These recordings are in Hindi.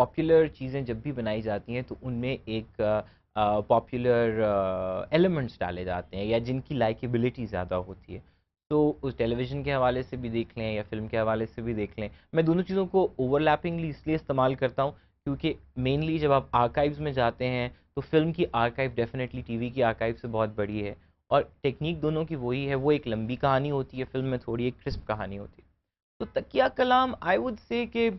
पॉपुलर चीज़ें जब भी बनाई जाती हैं तो उनमें एक पॉपुलर एलिमेंट्स डाले जाते हैं या जिनकी लाइकेबिलिटी ज़्यादा होती है। तो उस टेलीविज़न के हवाले से भी देख लें या फ़िल्म के हवाले से भी देख लें। मैं दोनों चीज़ों को ओवरलैपिंगली इसलिए इस्तेमाल करता हूँ क्योंकि मेनली जब आप आर्काइव्स में जाते हैं तो फ़िल्म की आर्काइव डेफ़िनेटली टीवी की आर्काइव से बहुत बड़ी है और टेक्नीक दोनों की वही है, वो एक लंबी कहानी होती है, फ़िल्म में थोड़ी एक क्रिस्प कहानी होती है। तो तकिया कलाम आई वुड से कि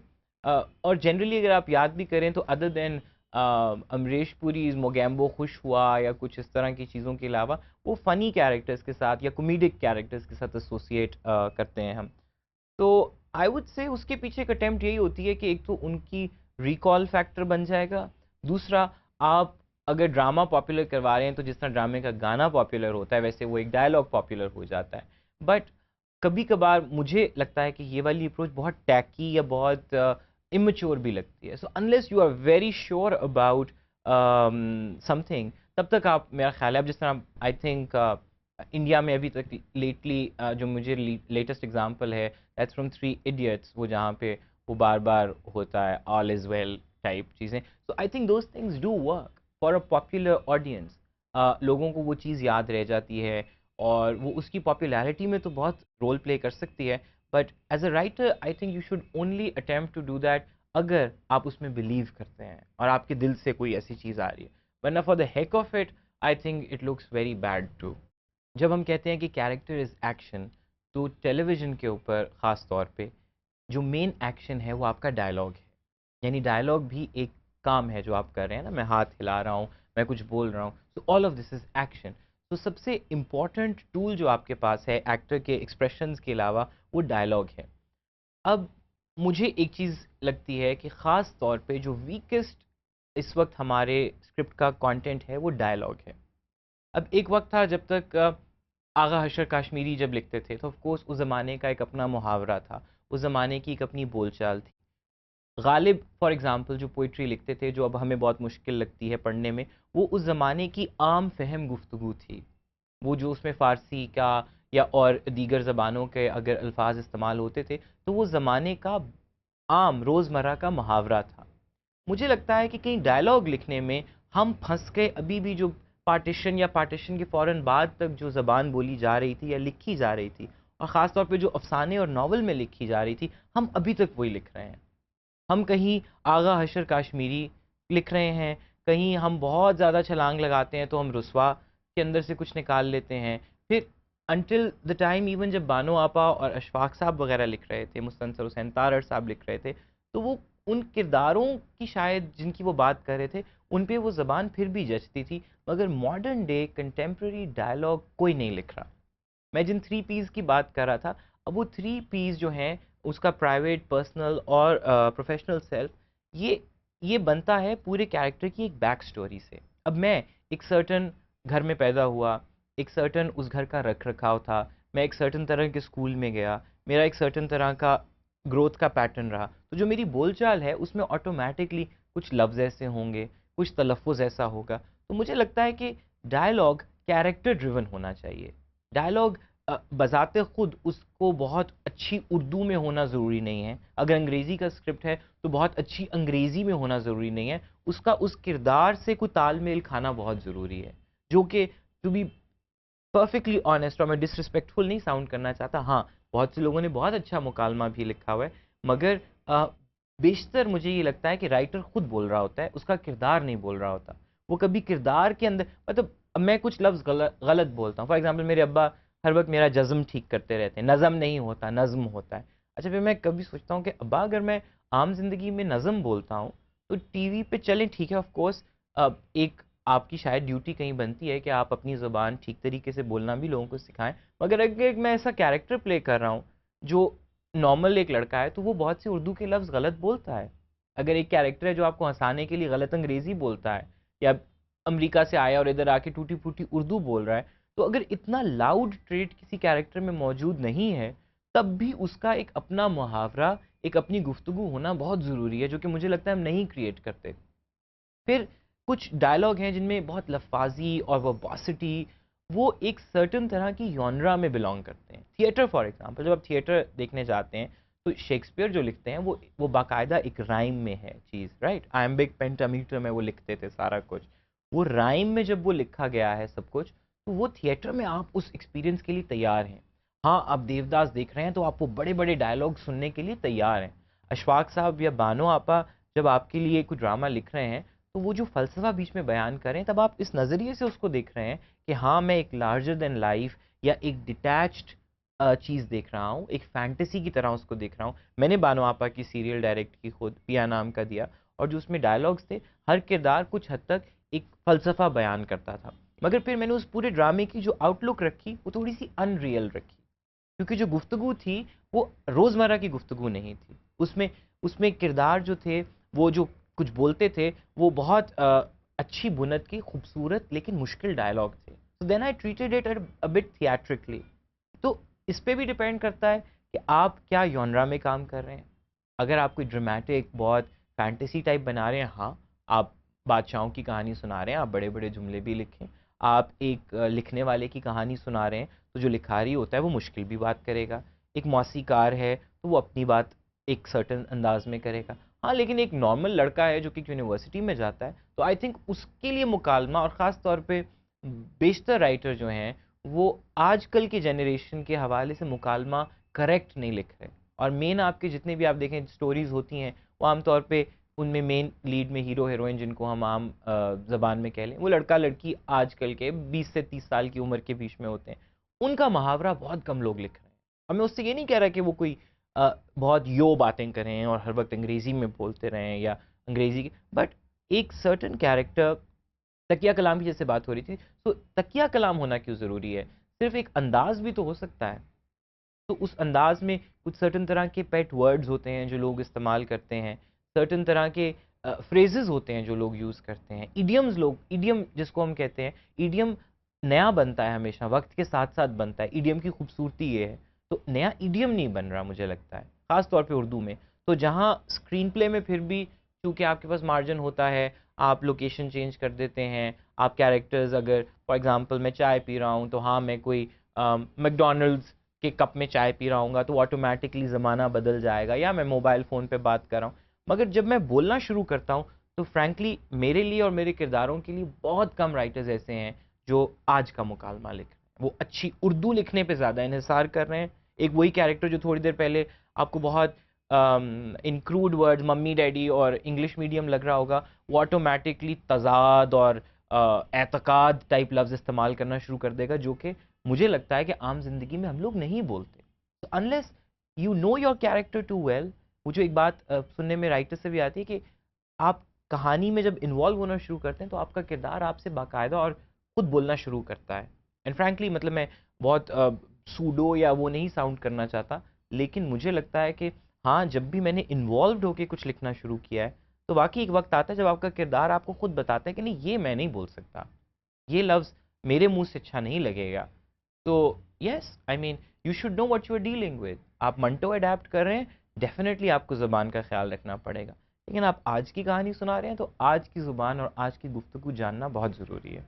और जनरली अगर आप याद भी करें तो अदर देन अमरीश पुरी मोगैम्बो खुश हुआ या कुछ इस तरह की चीज़ों के अलावा वो फ़नी कैरेक्टर्स के साथ या कॉमेडिक कैरेक्टर्स के साथ एसोसिएट करते हैं हम। तो आई वुड से उसके पीछे एक अटेम्प्ट यही होती है कि एक तो उनकी रिकॉल फैक्टर बन जाएगा, दूसरा आप अगर ड्रामा पॉपुलर करवा रहे हैं तो जिस तरह ड्रामे का गाना पॉपुलर होता है वैसे वो एक डायलॉग पॉपुलर हो जाता है। बट कभी-कभार मुझे लगता है कि ये वाली अप्रोच बहुत टैकी या बहुत इमैच्योर भी लगती है। So unless you are very sure about something तब तक आप मेरा ख़्याल है अब जिस तरह आई थिंक इंडिया में अभी तक लेटली जो मुझे लेटेस्ट एग्जांपल है दैट्स फ्रॉम थ्री इडियट्स वो जहाँ पे वो बार-बार होता है ऑल इज़ वेल टाइप चीज़ें। So I think those things do work for a popular audience. लोगों को वो चीज़ याद रह जाती है और वो उसकी पॉपुलैरिटी में तो बहुत रोल प्ले कर सकती है but as a writer I think you should only attempt to do that अगर आप उसमें बिलीव करते हैं और आपके दिल से कोई ऐसी चीज़ आ रही है, वरना for the heck of it I think it looks very bad too. जब हम कहते हैं कि कैरेक्टर इज़ एक्शन तो टेलीविज़न के ऊपर ख़ास तौर पे जो मेन एक्शन है वो आपका डायलॉग है। यानी डायलॉग भी एक काम है जो आप कर रहे हैं ना, मैं हाथ हिला रहा हूँ, मैं कुछ बोल रहा हूँ, तो all of this is action. तो सबसे इम्पोर्टेंट टूल जो आपके पास है एक्टर के एक्सप्रेशंस के अलावा वो डायलॉग है। अब मुझे एक चीज़ लगती है कि ख़ास तौर पे जो वीकेस्ट इस वक्त हमारे स्क्रिप्ट का कंटेंट है वो डायलॉग है। अब एक वक्त था जब तक आगा हशर काश्मीरी जब लिखते थे तो ऑफ कोर्स उस ज़माने का एक अपना मुहावरा था, उस ज़माने की एक अपनी बोलचाल थी। गालिब फॉर एग्ज़ाम्पल जो पोइट्री लिखते थे जो अब हमें बहुत मुश्किल लगती है पढ़ने में, वो उस ज़माने की आम फ़हम गुफ्तगू थी। वो जो उसमें फ़ारसी का या और दीगर ज़बानों के अगर अल्फ़ाज़ इस्तेमाल होते थे, तो वो ज़माने का आम रोज़मर्रा का मुहावरा था। मुझे लगता है कि कहीं डायलॉग लिखने में हम फँस गए अभी भी जो पार्टीशन या पार्टीशन के फ़ौरन बाद तक जो ज़बान बोली जा रही थी या लिखी जा रही थी और ख़ास तौर पे जो अफ़साने और नॉवल में लिखी जा रही थी, हम अभी तक वही लिख रहे हैं। हम कहीं आगा हशर काश्मीरी लिख रहे हैं, कहीं हम बहुत ज़्यादा छलांग लगाते हैं तो हम रुस्वा के अंदर से कुछ निकाल लेते हैं। फिर अंटिल द टाइम इवन जब बानो आपा और अशफाक साहब वगैरह लिख रहे थे, मुस्तनसर हुसैन तारड़ साहब लिख रहे थे, तो वो उन किरदारों की शायद जिनकी वो बात कर रहे थे, उन पे वो ज़बान फिर भी जचती थी, मगर मॉडर्न डे कंटेम्प्रेरी डायलॉग कोई नहीं लिख रहा। मैं जिन 3 पीज़ की बात कर रहा था, अब वो 3 पीज़ जो हैं, उसका प्राइवेट, पर्सनल और प्रोफ़ेशनल सेल्फ, ये बनता है पूरे कैरेक्टर की एक बैक स्टोरी से। अब मैं एक सर्टेन घर में पैदा हुआ, एक सर्टेन उस घर का रख-रखाव था, मैं एक सर्टेन तरह के स्कूल में गया, मेरा एक सर्टेन तरह का ग्रोथ का पैटर्न रहा। तो जो मेरी बोलचाल है, उसमें ऑटोमैटिकली कुछ लफ्ज़ ऐसे होंगे, कुछ तलफ़्फ़ुज़ ऐसा होगा। तो मुझे लगता है कि डायलॉग कैरेक्टर ड्रिवन होना चाहिए। डायलॉग बज़ाते खुद उसको बहुत अच्छी उर्दू में होना ज़रूरी नहीं है। अगर अंग्रेज़ी का स्क्रिप्ट है, तो बहुत अच्छी अंग्रेज़ी में होना ज़रूरी नहीं है। उसका उस किरदार से कोई तालमेल खाना बहुत ज़रूरी है। जो कि टू बी परफेक्टली ऑनेस्ट और मैं डिसरिस्पेक्टफुल नहीं साउंड करना चाहता। हाँ, बहुत से लोगों ने बहुत अच्छा मुकालमा भी लिखा हुआ है, मगर बेशतर मुझे ये लगता है कि राइटर खुद बोल रहा होता है, उसका किरदार नहीं बोल रहा होता। वो कभी किरदार के अंदर मतलब मैं कुछ लफ्ज़ गलत बोलता हूँ। फॉर एग्ज़ाम्पल मेरे अब्बा हर वक़्त मेरा जज़्म ठीक करते रहते हैं, नज़म नहीं होता, नज़्म होता है। अच्छा फिर मैं कभी सोचता हूँ कि अब्बा अगर मैं आम ज़िंदगी में नज़्म बोलता हूँ, तो टीवी पे चलें ठीक है ऑफ़ कोर्स एक आपकी शायद ड्यूटी कहीं बनती है कि आप अपनी ज़ुबान ठीक तरीके से बोलना भी लोगों को सिखाएँ। मगर अगर मैं ऐसा कैरेक्टर प्ले कर रहा हूँ, जो नॉर्मल एक लड़का है, तो वो बहुत से उर्दू के लफ्ज़ गलत बोलता है। अगर एक कैरेक्टर है जो आपको हँसाने के लिए गलत अंग्रेज़ी बोलता है या अमेरिका से आया और इधर आके टूटी-फूटी उर्दू बोल रहा है, तो अगर इतना लाउड ट्रेट किसी कैरेक्टर में मौजूद नहीं है, तब भी उसका एक अपना मुहावरा, एक अपनी गुफ्तगू होना बहुत ज़रूरी है, जो कि मुझे लगता है हम नहीं क्रिएट करते। फिर कुछ डायलॉग हैं जिनमें बहुत लफ़ाज़ी और वर्बोसिटी वो एक सर्टेन तरह की जॉनरा में बिलॉन्ग करते हैं। थिएटर फॉर एग्ज़ाम्पल जब आप थिएटर देखने जाते हैं, तो शेक्सपियर जो लिखते हैं वो बाकायदा एक राइम में है चीज़, राइट। आयम्बिक पेंटामीटर में वो लिखते थे सारा कुछ। वो राइम में जब वो लिखा गया है सब कुछ, तो वो थिएटर में आप उस एक्सपीरियंस के लिए तैयार हैं। हाँ, आप देवदास देख रहे हैं तो आप वो बड़े बड़े डायलॉग सुनने के लिए तैयार हैं। अशफाक साहब या बानो आपा जब आपके लिए कोई ड्रामा लिख रहे हैं, तो वो जो फ़लसफ़ा बीच में बयान करें, तब आप इस नज़रिए से उसको देख रहे हैं कि हाँ, मैं एक लार्जर दैन लाइफ़ या एक डिटैच्ड चीज़ देख रहा हूँ, एक फैंटेसी की तरह उसको देख रहा हूँ। मैंने बानो आपा की सीरियल डायरेक्ट की खुद, पिया नाम का दिया, और जो उसमें डायलॉग्स थे, हर किरदार कुछ हद तक एक फ़लसफ़ा बयान करता था। मगर फिर मैंने उस पूरे ड्रामे की जो आउटलुक रखी, वो थोड़ी-सी अनरियल रखी। क्योंकि जो गुफ्तगू थी वो रोज़मर्रा की गुफ्तगू नहीं थी। उसमें उसमें किरदार जो थे वो जो कुछ बोलते थे वो बहुत अच्छी बुनत के खूबसूरत लेकिन मुश्किल डायलॉग थे। So then I treated it a bit theatrically. तो इस पे भी डिपेंड करता है कि आप क्या जॉनरा में काम कर रहे हैं। अगर आप कोई ड्रामेटिक बहुत फैंटेसी टाइप बना रहे हैं, हाँ, आप बादशाहों की कहानी सुना रहे हैं, आप बड़े-बड़े जुमले भी लिखें। आप एक लिखने वाले की कहानी सुना रहे हैं, तो जो लिखारी होता है वो मुश्किल भी बात करेगा। एक मौसीकार है, तो वो अपनी बात एक सर्टेन अंदाज़ में करेगा। हाँ, लेकिन एक नॉर्मल लड़का है जो कि यूनिवर्सिटी में जाता है, तो आई थिंक उसके लिए मुकालमा, और ख़ास तौर पे बेशतर राइटर जो हैं, वो आजकल के जनरेशन के हवाले से मुकालमा करेक्ट नहीं लिख रहे। और मेन आपके जितने भी आप देखें स्टोरीज़ होती हैं, वो आम तौर पे उनमें मेन लीड में हीरो हीरोइन जिनको हम आम ज़बान में कह लें, वो लड़का-लड़की आजकल के 20 से 30 साल की उम्र के बीच में होते हैं। उनका मुहावरा बहुत कम लोग लिख रहे हैं। और मैं उससे ये नहीं कह रहा कि वो कोई बहुत यो बातें करें और हर वक़्त अंग्रेज़ी में बोलते रहें या अंग्रेज़ी की, बट एक सर्टेन कैरेक्टर, तकिया कलाम की जैसे बात हो रही थी, तो तकिया कलाम होना क्यों ज़रूरी है? सिर्फ़ एक अंदाज़ भी तो हो सकता है। तो उस अंदाज़ में कुछ सर्टेन तरह के पेट वर्ड्स होते हैं जो लोग इस्तेमाल करते हैं, सर्टेन तरह के फ्रेज़ेज़ होते हैं जो लोग यूज़ करते हैं, इडियम जिसको हम कहते हैं, इडियम नया बनता है हमेशा, वक़्त के साथ-साथ बनता है, इडियम की खूबसूरती ये है। तो नया इडियम नहीं बन रहा मुझे लगता है, ख़ास तौर पे उर्दू में। तो जहाँ स्क्रीन प्ले में फिर भी चूँकि आपके पास मार्जिन होता है, आप लोकेशन चेंज कर देते हैं, आप कैरेक्टर्स, अगर फॉर एग्ज़ाम्पल मैं चाय पी रहा हूँ, तो हाँ, मैं कोई मैकडॉनल्ड्स के कप में चाय पी रहा हूँगा तो ऑटोमेटिकली ज़माना बदल जाएगा, या मैं मोबाइल फ़ोन पे बात कर रहा हूँ। मगर जब मैं बोलना शुरू करता हूँ, तो फ्रैंकली मेरे लिए और मेरे किरदारों के लिए बहुत कम राइटर्स ऐसे हैं जो आज का मुकालमा लिख रहे हैं। वो अच्छी उर्दू लिखने पे ज़्यादा इन्हिसार कर रहे हैं। एक वही कैरेक्टर जो थोड़ी देर पहले आपको बहुत इन क्रूड वर्ड्स मम्मी-डैडी और इंग्लिश मीडियम लग रहा होगा, वो ऑटोमेटिकली तज़ाद और एतक़ाद टाइप लफ़्ज़ इस्तेमाल करना शुरू कर देगा, जो कि मुझे लगता है कि आम ज़िंदगी में हम लोग नहीं बोलते। तो unless you know your character too well, वो जो एक बात सुनने में राइटर से भी आती है कि आप कहानी में जब इन्वॉल्व होना शुरू करते हैं, तो आपका किरदार आपसे बाकायदा और खुद बोलना शुरू करता है। एंड फ्रैंकली मतलब मैं बहुत सूडो या वो नहीं साउंड करना चाहता, लेकिन मुझे लगता है कि हाँ, जब भी मैंने इन्वॉल्व्ड होके कुछ लिखना शुरू किया है, तो वाक़ई एक वक़्त आता है जब आपका किरदार आपको खुद बताता है कि नहीं, ये मैं नहीं बोल सकता। ये लफ्ज़ मेरे मुँह से अच्छा नहीं लगेगा। तो yes, I mean you should know what you are dealing with. आप मंटो अडैप्ट कर रहे हैं, डेफ़िनेटली आपको ज़ुबान का ख़्याल रखना पड़ेगा। लेकिन आप आज की कहानी सुना रहे हैं, तो आज की ज़ुबान और आज की गुफ्तगू जानना बहुत ज़रूरी है।